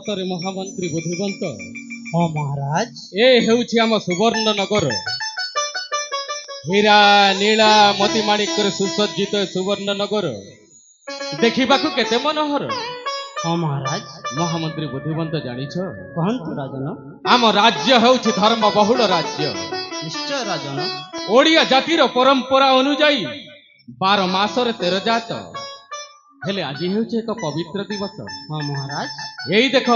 सतरे महामंत्री बुद्धिवंत। हाँ महाराज। ए हेउछि आम सुवर्ण नगर। हीरा नीला मोतीमाणिक्य सुसज्जित सुवर्ण नगर देखिबाकू केते मनोहर। हाँ महाराज। महामंत्री बुद्धिवंत जानिछ कहंतु राजन। आम राज्य हेउछि धर्म बहुल राज्य। निश्चय राजन। ओडिया जातिर परंपरा अनुजाई 12 मासरे 13 जात हेले आज हेउछि एक पवित्र दिवस। हाँ महाराज। यही देख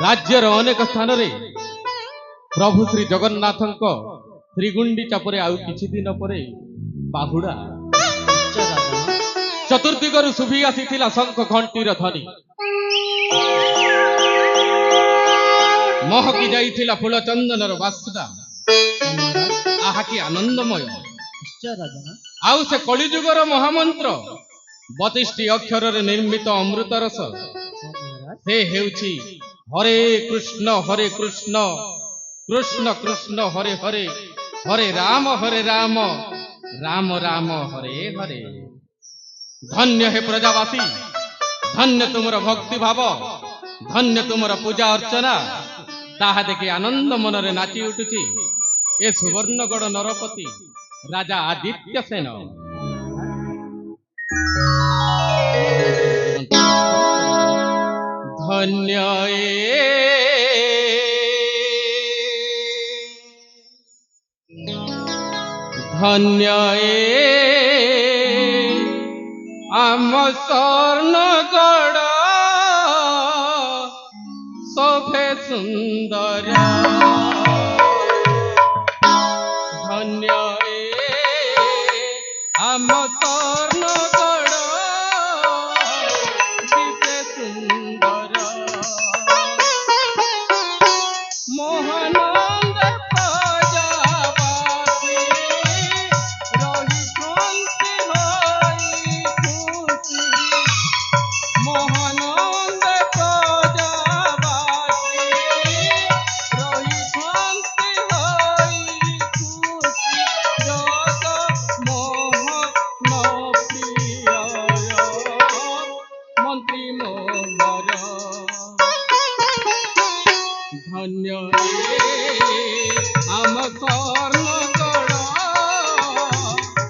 राज्यर अनेक स्थान रे प्रभु श्री जगन्नाथंक त्रिगुंडीचा परे आउ किछि दिन परे बाहुडा। निश्चय राजन। चतुर्दिगरु शुभी आसीथिला शंख घंटीर ध्वनि। महकी जाइथिला फूल चंदनर बास्ना। आहा कि आनंदमय। निश्चय राजन। आउ से कलिजुगर महामंत्र 32 अक्षर रे निर्मित अमृत रस से हेउछि हरे कृष्ण कृष्ण कृष्ण हरे हरे हरे राम राम राम हरे हरे। धन्य हे प्रजावासी, धन्य तुमर भक्ति भाव, धन्य तुमर पूजा अर्चना। ताहा देखि आनंद मनरे नाची उठुछि ए सुवर्णगढ़ नरपति राजा आदित्य सेन। धन्य धन्य आम स्वर्णगढ़ शोभे सुंदर। धन्य आम स्वर्णगढ़ दिशे सुंदर। मोहनंद प्रजावासी रही शांति होई खुशी। मोहनंद प्रजावासी रही शांति होई खुशी। जग मोहन प्रिय मंत्री मोहर। धन्य आम स्वर्णगढ़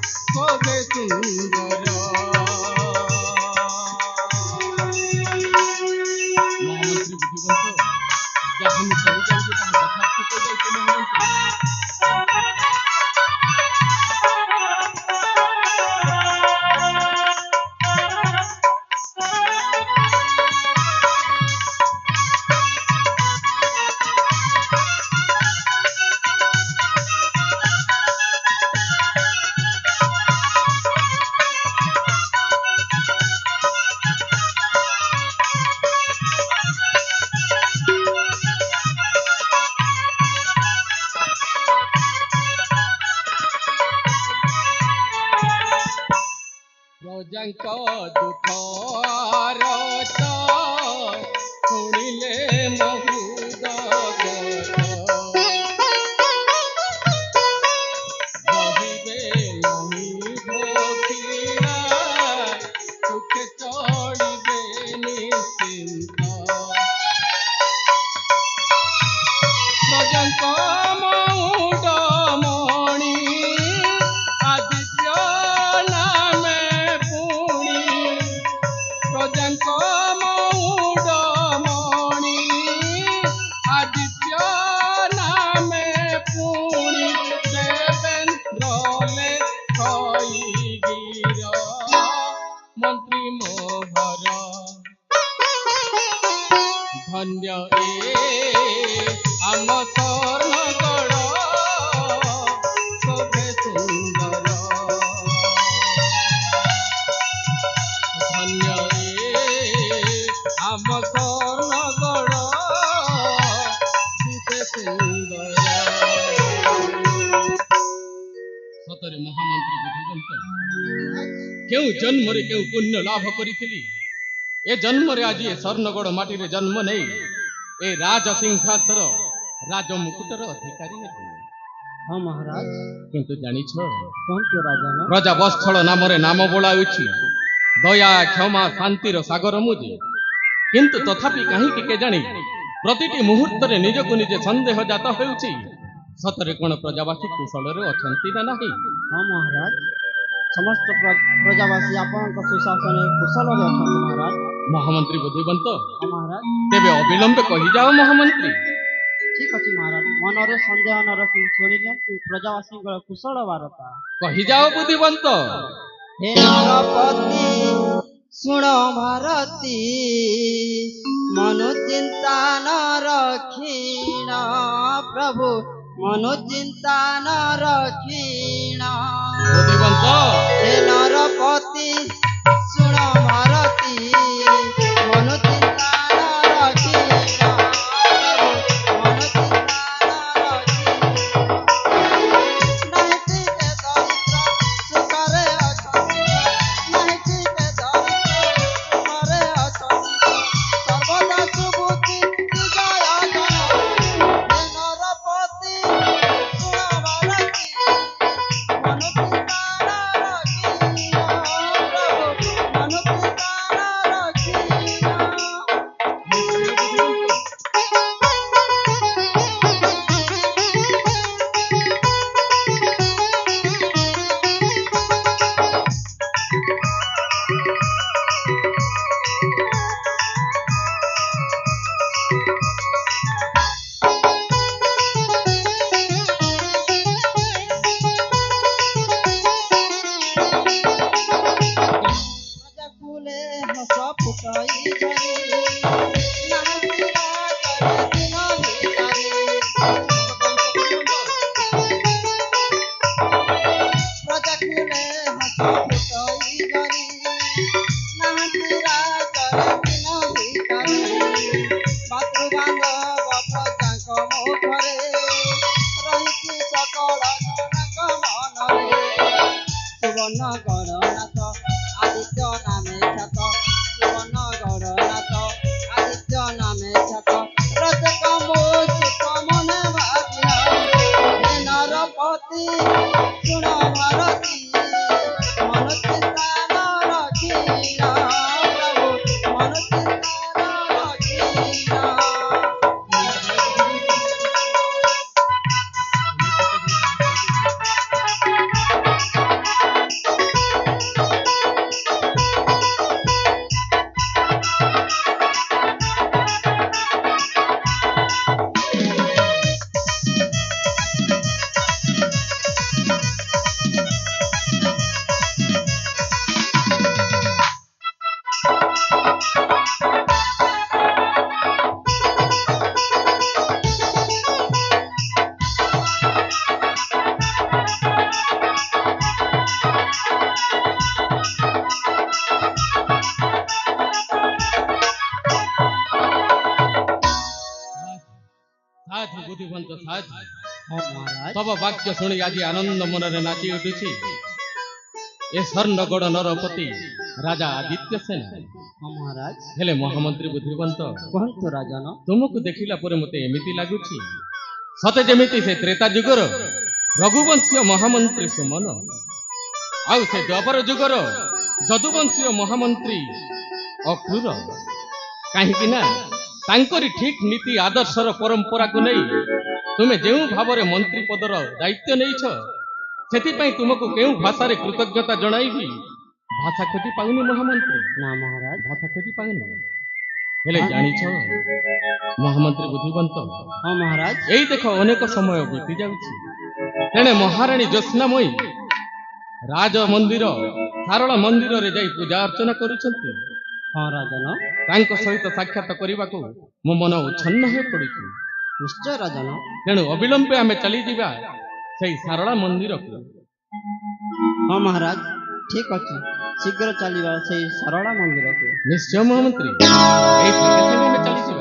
शोभे सुंदर। महामंत्री बुद्धिवंत जहाँ हम कही जाएंगे तहाँ यथार्थ हो जाएगी। महामंत्री प्रजांक दुखर शुणिले महुदगर। रहिबे नहीं भोखिया सुखे चढ़िबे निश्चिंत। प्रजांक मौडमणि आदित्य नामे पुणी। प्रजांक मौडमणि आदित्य नामे पुणी। देवेंद्र लेखई गिर मंत्री मोहर। धन्य आम स्वर्णगढ़ शोभे सुंदर। धन्य आम स्वर्णगढ़ दिशे सुंदर। सतरे महामंत्री बुद्धिवंत केउ जन्म रे केउ पुण्य लाभ करिथिली ए जन्म रे आज ए स्वर्णगढ़ माटी रे जन्म नहीं ए राज सिंहासन राज मुकुटर अधिकारी हेतु। हाँ महाराज। किंतु जानिछ कहंतु राजन। प्रजा बत्सल नाम रे नाम बोलाउछि दया क्षमा शांतिर सागर मुझे କିନ୍ତୁ ତଥାପି କାହିଁକି କେଜାଣି ପ୍ରତିଟି ମୁହୂର୍ତ୍ତରେ ନିଜକୁ ନିଜେ ସନ୍ଦେହ ଜାତ ହେଉଛି ସତରେ କ'ଣ ପ୍ରଜାବାସୀ କୁଶଳରେ ଅଛନ୍ତି ନା ନାହିଁ। ହଁ ମହାରାଜ, ସମସ୍ତ ପ୍ରଜାବାସୀ ଆପଣଙ୍କ ସୁଶାସନରେ କୁଶଳରେ ଅଛନ୍ତି ମହାରାଜ। ମହାମନ୍ତ୍ରୀ ବୁଦ୍ଧିବନ୍ତ, ହଁ ମହାରାଜ। ତେବେ ଅବିଳମ୍ବେ କହିଯାଅ ମହାମନ୍ତ୍ରୀ। ଠିକ ଅଛି ମହାରାଜ, ମନରେ ସନ୍ଦେହ ନ ରଖି ଶୁଣି ନିଅନ୍ତୁ ପ୍ରଜାବାସୀଙ୍କର କୁଶଳ ବାର୍ତ୍ତା। କହିଯାଅ ବୁଦ୍ଧିବନ୍ତ। ହେ ନରପତି ଶୁଣ ଭାରତୀ, ମନୁ ଚିନ୍ତା ନ ରଖିଣ ପ୍ରଭୁ, ମନୁ ଚିନ୍ତା ନ ରଖିଣ। ବୁଦ୍ଧିବନ୍ତ, ହେ ନରପତି ଶୁଣ ଭାରତୀ, ମନୁ ଚିନ୍ତା ନ ରଖିଣ ପ୍ରଭୁ, ମନୁ ଚିନ୍ତା ନ ରଖିଣ। ନାହିଁ ଟିକେ ଦରିଦ୍ର ସୁଖରେ ଅଛନ୍ତି, ନାହିଁ ଟିକେ ଦରିଦ୍ର ସୁଖରେ ଅଛନ୍ତି, ସର୍ବଦା ସୁବୁଦ୍ଧି ବିଜୟ ଜନ। ହେ ନରପତି ଶୁଣ ଭାରତୀ, ମନୁ ଚିନ୍ତା ନ ରଖିଣ ପ୍ରଭୁ, ମନୁ ଚିନ୍ତା ନ ରଖିଣ। ପ୍ରଜାକୁଲେ ହସ ଫୁଟାଇ ଝରି, ନାହାନ୍ତି ରାଗରେ ଦିନ ଭିତରେ। ପ୍ରଜାକୁଲେ ହସ ଫୁଟାଇ ଝରି, ନାହାନ୍ତି ରାଗରେ ଦିନ ଭିତରେ। ମାତୃବାନ୍ଧବ ପ୍ରଜାଙ୍କ ମୁଖରେ, ରହିଛି ସକଳ ଜନକ ମନରେ। ସୁବର୍ଣ୍ଣ ଗଣନାଥ ଆଦିତ୍ୟ ନାମେ ଖ୍ୟାତ, ସୁବର୍ଣ୍ଣ ଗଣନାଥ ଆଦିତ୍ୟ ନାମେ ଖ୍ୟାତ। ପ୍ରତ୍ୟେକ ମୁହୂର୍ତ୍ତ ମନେ ଭାବିଲ, ହେ ନରପତି ଶୁଣ ଭାରତୀ, ମନ ଚିନ୍ତା ନ ରଖିଣ ପ୍ରଭୁ, ମନ ଚିନ୍ତା ନ ରଖିଣ। ସାଧୁ ବୁଦ୍ଧିବନ୍ତ ସାଧୁ, ହଁ ମହାରାଜ। ତବ ବାକ୍ୟ ଶୁଣି ଆଜି ଆନନ୍ଦ ମନରେ ନାଚି ଉଠୁଛି ଏ ସ୍ୱର୍ଣ୍ଣଗଡ଼ ନରପତି ରାଜା ଆଦିତ୍ୟ ସେନ। ହଁ ମହାରାଜ। ହେଲେ ମହାମନ୍ତ୍ରୀ ବୁଦ୍ଧିବନ୍ତ, କୁହନ୍ତୁ ରାଜନ। ତୁମକୁ ଦେଖିଲା ପରେ ମୋତେ ଏମିତି ଲାଗୁଛି ସତେ ଯେମିତି ସେ ତ୍ରେତା ଯୁଗର ରଘୁବଂଶୀୟ ମହାମନ୍ତ୍ରୀ ସୁମନ ଆଉ ସେ ଦ୍ୱାପର ଯୁଗର ଯଦୁବଂଶୀୟ ମହାମନ୍ତ୍ରୀ ଅକ୍ରୂର। କାହିଁକି ନା ତାଙ୍କରି ଠିକ୍ ନୀତି ଆଦର୍ଶର ପରମ୍ପରାକୁ ନେଇ ତୁମେ ଯେଉଁ ଭାବରେ ମନ୍ତ୍ରୀ ପଦର ଦାୟିତ୍ୱ ନେଇଛ, ସେଥିପାଇଁ ତୁମକୁ କେଉଁ ଭାଷାରେ କୃତଜ୍ଞତା ଜଣାଇବି ଭାଷା ଖୋଜି ପାଉନି ମହାମନ୍ତ୍ରୀ, ନା ମହାରାଜ। ଭାଷା ଖୋଜି ପାଉନି। ହେଲେ ଜାଣିଛ ମହାମନ୍ତ୍ରୀ ବୁଦ୍ଧିବନ୍ତ, ହଁ ମହାରାଜ। ଏଇ ଦେଖ ଅନେକ ସମୟ ବିତି ଯାଉଛି, ତେଣେ ମହାରାଣୀ ଜ୍ୟୋତ୍ସ୍ନାମୟୀ ରାଜ ମନ୍ଦିର ସାରଳା ମନ୍ଦିରରେ ଯାଇ ପୂଜା ଅର୍ଚ୍ଚନା କରୁଛନ୍ତି। ହଁ ରାଜନ। ତାଙ୍କ ସହିତ ସାକ୍ଷାତ କରିବାକୁ ମୋ ମନ ଉଚ୍ଛନ୍ନ ହୋଇ ପଡୁଛି। ନିଶ୍ଚୟ ରାଜନ। ତେଣୁ ଅବିଳମ୍ବେ ଆମେ ଚାଲିଯିବା ସେଇ ସାରଳା ମନ୍ଦିରକୁ। ହଁ ମହାରାଜ, ଠିକ ଅଛି, ଶୀଘ୍ର ଚାଲିବା ସେଇ ସାରଳା ମନ୍ଦିରକୁ। ନିଶ୍ଚୟ ମହାମନ୍ତ୍ରୀ, ଏଇ ସାଙ୍ଗେ ସାଙ୍ଗେ ଆମେ ଚାଲିଯିବା।